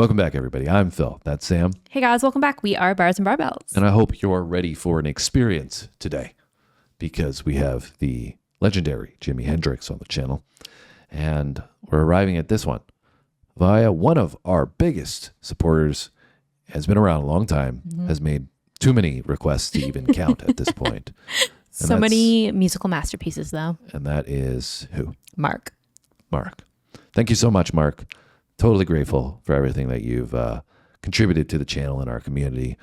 Welcome back, everybody. I'm Phil. That's Sam. Hey guys, welcome back. We are Bars and Barbells. And I hope you're ready for an experience today because we have the legendary Jimi Hendrix on the channel. And we're arriving at this one via one of our biggest supporters, has been around a long time, has made too many requests to even count at this point. And so many musical masterpieces, though. And that is who? Mark. Thank you so much, Mark. Totally grateful for everything that you've contributed to the channel and our community.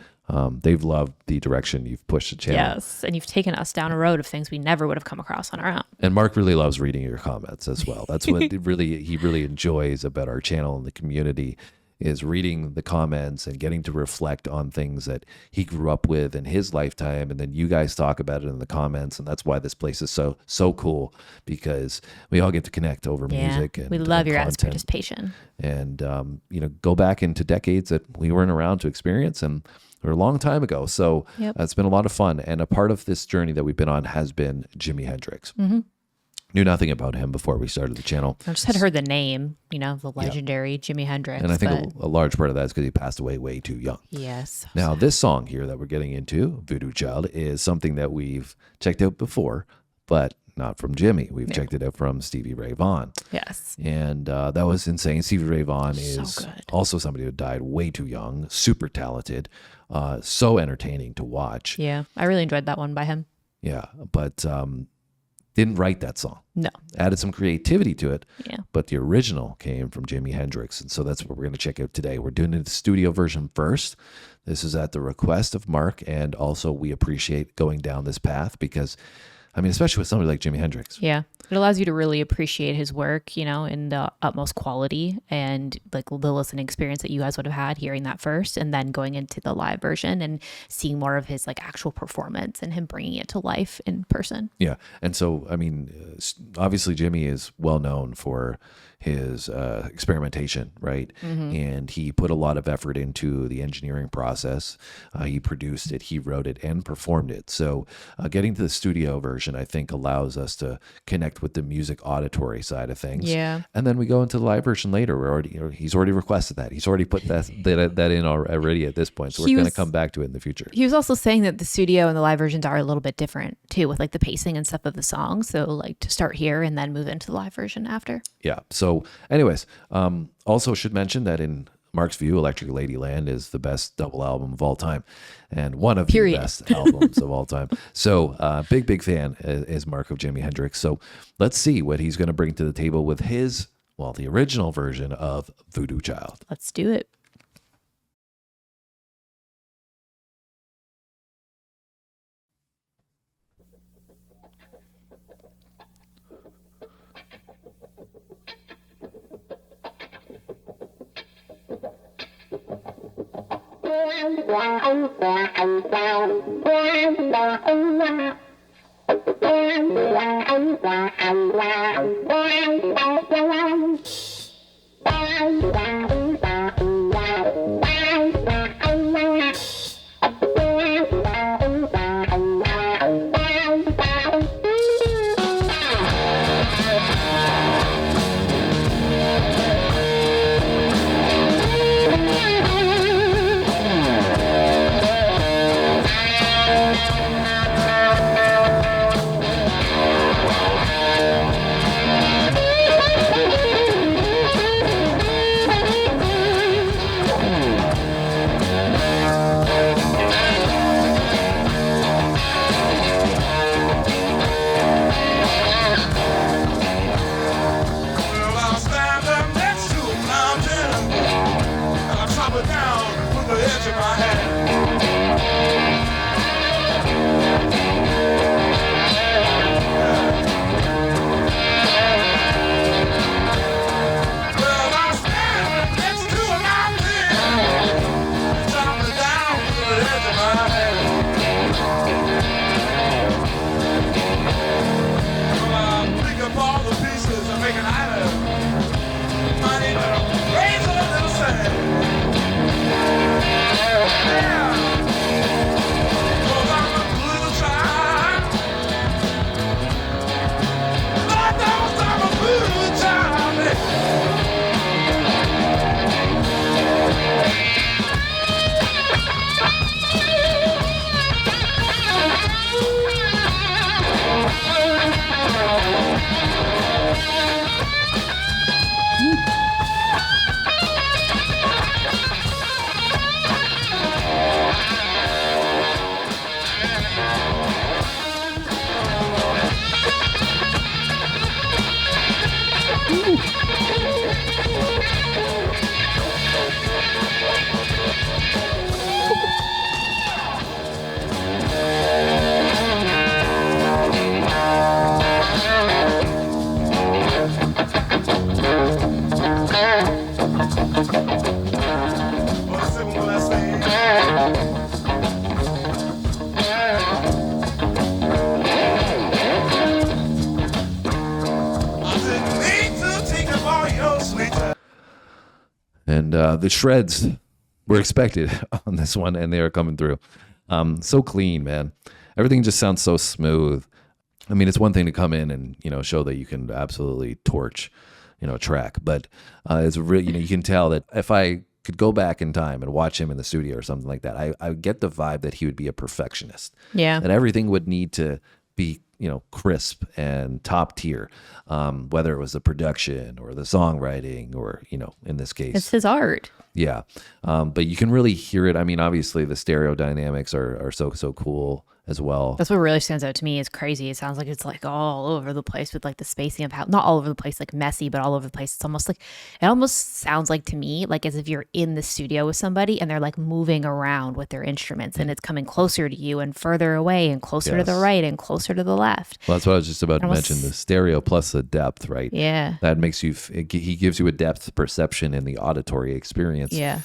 They've loved the direction you've pushed the channel. Yes, and you've taken us down a road of things we never would have come across on our own. And Mark really loves reading your comments as well. That's what he really enjoys about our channel and the community, is reading the comments and getting to reflect on things that he grew up with in his lifetime. And then you guys talk about it in the comments. And that's why this place is so cool, because we all get to connect over music. And we love your content. participation. And, go back into decades that we weren't around to experience, and they were a long time ago. So it's been a lot of fun. And a part of this journey that we've been on has been Jimi Hendrix. Mm-hmm. Knew nothing about him before we started the channel. I just had heard the name, the legendary Jimi Hendrix. And I think a large part of that is because he passed away way too young. Yes. Now, this song here that we're getting into, Voodoo Child, is something that we've checked out before, but not from Jimmy. We've checked it out from Stevie Ray Vaughan. Yes. And that was insane. Stevie Ray Vaughan is so good. Also somebody who died way too young, super talented, so entertaining to watch. Yeah, I really enjoyed that one by him. Yeah, but didn't write that song. No. Added some creativity to it. Yeah. But the original came from Jimi Hendrix. And so that's what we're going to check out today. We're doing the studio version first. This is at the request of Mark. And also we appreciate going down this path because, especially with somebody like Jimi Hendrix. Yeah. It allows you to really appreciate his work, in the utmost quality, and like the listening experience that you guys would have had hearing that first, and then going into the live version and seeing more of his like actual performance and him bringing it to life in person. Yeah. And so, obviously Jimmy is well known for his experimentation, right? Mm-hmm. And he put a lot of effort into the engineering process. He produced it, he wrote it, and performed it. So getting to the studio version, I think, allows us to connect with the music auditory side of things. Yeah. And then we go into the live version later. He's already requested that. He's already put that in already at this point. So we're going to come back to it in the future. He was also saying that the studio and the live versions are a little bit different too, with like the pacing and stuff of the song. So like to start here and then move into the live version after. Yeah. So anyways, also should mention that in Mark's view, Electric Ladyland is the best double album of all time and one of the best albums of all time. So big fan is Mark of Jimi Hendrix. So let's see what he's going to bring to the table with the original version of Voodoo Child. Let's do it. Yeah. The shreds were expected on this one, and they are coming through. So clean, man. Everything just sounds so smooth. I mean, it's one thing to come in and, show that you can absolutely torch, a track, but it's really, you can tell that if I could go back in time and watch him in the studio or something like that, I would get the vibe that he would be a perfectionist. Yeah. That everything would need to be, crisp and top tier, whether it was the production or the songwriting or, in this case. It's his art. Yeah. But you can really hear it. I mean, obviously the stereo dynamics are so cool as well. That's what really stands out to me. Is crazy. It sounds like it's like all over the place with like the spacing of how, not all over the place, like messy, but all over the place. It's almost like, it almost sounds like to me, like as if you're in the studio with somebody and they're like moving around with their instruments and it's coming closer to you and further away and closer to the right and closer to the left. Well, that's what I was just about to mention, the stereo plus the depth, right? Yeah. That makes you, he gives you a depth perception in the auditory experience. Yeah.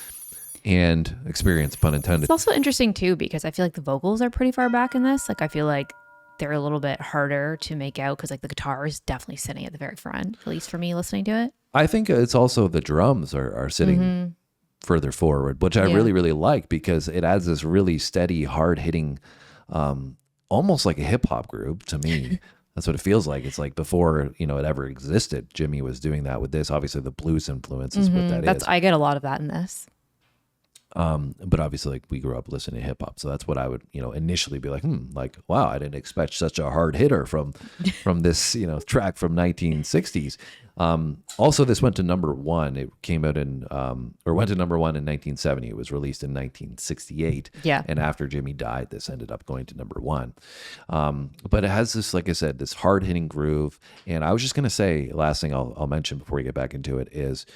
And experience, pun intended. It's also interesting too, because I feel like the vocals are pretty far back in this. Like I feel like they're a little bit harder to make out because like the guitar is definitely sitting at the very front, at least for me listening to it. I think it's also the drums are sitting further forward, which I really, really like because it adds this really steady, hard hitting, almost like a hip hop group to me. That's what it feels like. It's like before, it ever existed. Jimmy was doing that with this. Obviously the blues influence is what that is. I get a lot of that in this. But obviously like we grew up listening to hip hop. So that's what I would, initially be like, like, wow, I didn't expect such a hard hitter from this, track from 1960s. Also this went to number one. It came out went to number one in 1970. It was released in 1968. Yeah. And after Jimmy died, this ended up going to number one. But it has this, like I said, this hard hitting groove. And I was just going to say, last thing I'll mention before we get back into it is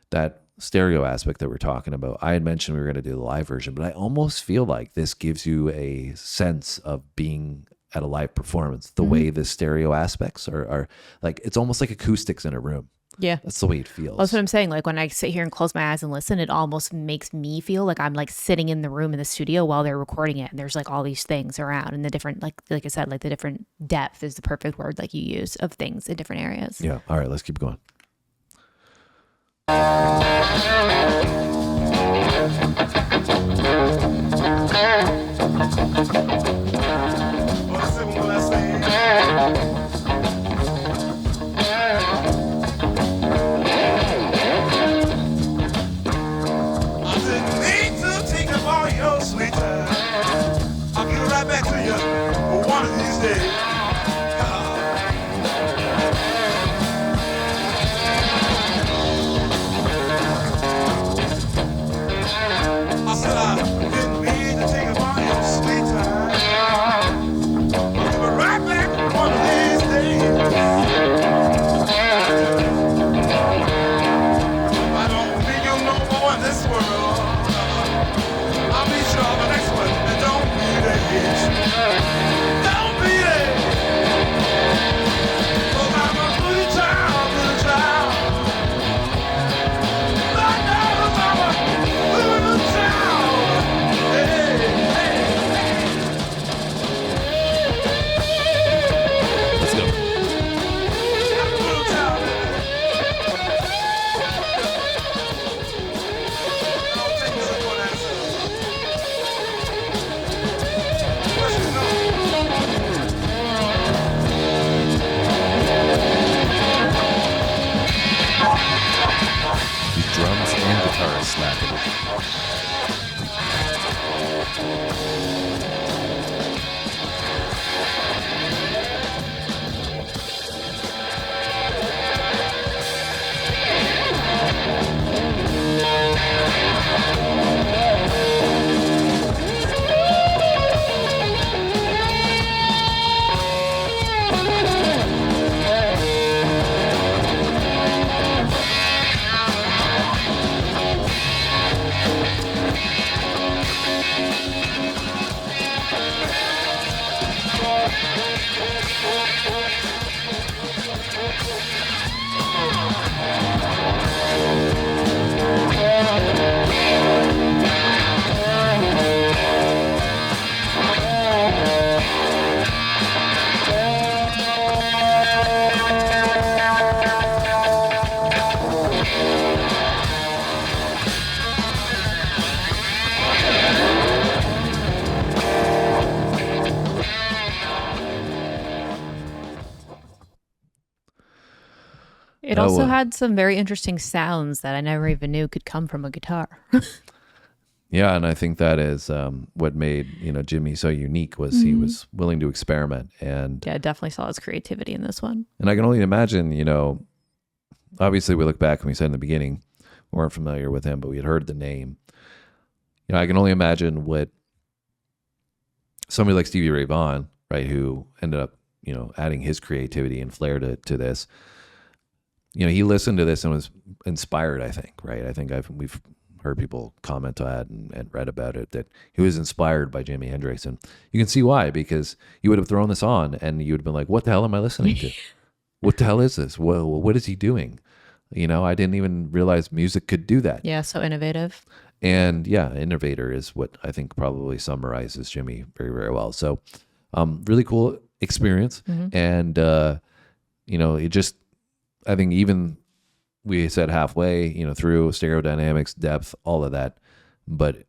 that stereo aspect that we're talking about. I had mentioned we were going to do the live version, but I almost feel like this gives you a sense of being at a live performance. The way the stereo aspects are like, it's almost like acoustics in a room. Yeah. That's the way it feels. That's what I'm saying. Like when I sit here and close my eyes and listen, it almost makes me feel like I'm like sitting in the room in the studio while they're recording it. And there's like all these things around and the different, like I said, like the different depth is the perfect word like you use of things in different areas. Yeah. All right, let's keep going. also had some very interesting sounds that I never even knew could come from a guitar. Yeah, and I think that is what made Jimmy so unique was he was willing to experiment, and Yeah, I definitely saw his creativity in this one. and I can only imagine, obviously we look back and we said in the beginning we weren't familiar with him, but we had heard the name. I can only imagine what somebody like Stevie Ray Vaughan, right, who ended up adding his creativity and flair to this. He listened to this and was inspired, I think, right? I think we've heard people comment on that and read about it, that he was inspired by Jimi Hendrix. And you can see why, because you would have thrown this on and you would have been like, what the hell am I listening to? What the hell is this? What is he doing? I didn't even realize music could do that. Yeah, so innovative. And yeah, innovator is what I think probably summarizes Jimmy very, very well. So really cool experience. And, it just, I think even we said halfway, through stereodynamics, depth, all of that, but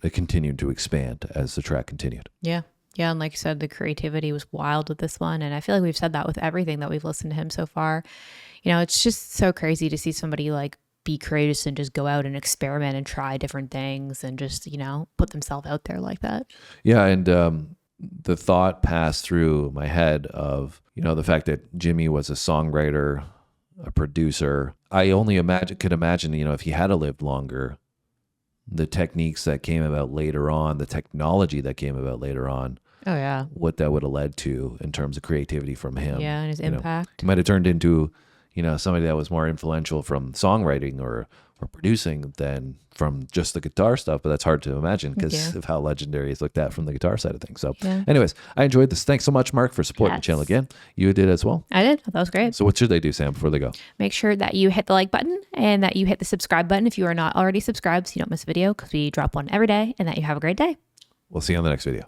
it continued to expand as the track continued. Yeah. Yeah. And like you said, the creativity was wild with this one. And I feel like we've said that with everything that we've listened to him so far. It's just so crazy to see somebody like be courageous and just go out and experiment and try different things and just, put themselves out there like that. Yeah. And the thought passed through my head of, the fact that Jimmy was a songwriter, a producer. I only could imagine, if he had lived longer, the techniques that came about later on, the technology that came about later on. Oh, yeah. What that would have led to in terms of creativity from him. Yeah, and his impact. He might have turned into, somebody that was more influential from songwriting or producing than from just the guitar stuff, but that's hard to imagine because of how legendary he's looked at from the guitar side of things. So anyways, I enjoyed this. Thanks so much, Mark, for supporting the channel again. You did as well. I did. That was great. So what should they do, Sam, before they go? Make sure that you hit the like button and that you hit the subscribe button if you are not already subscribed so you don't miss a video, because we drop one every day, and that you have a great day. We'll see you on the next video.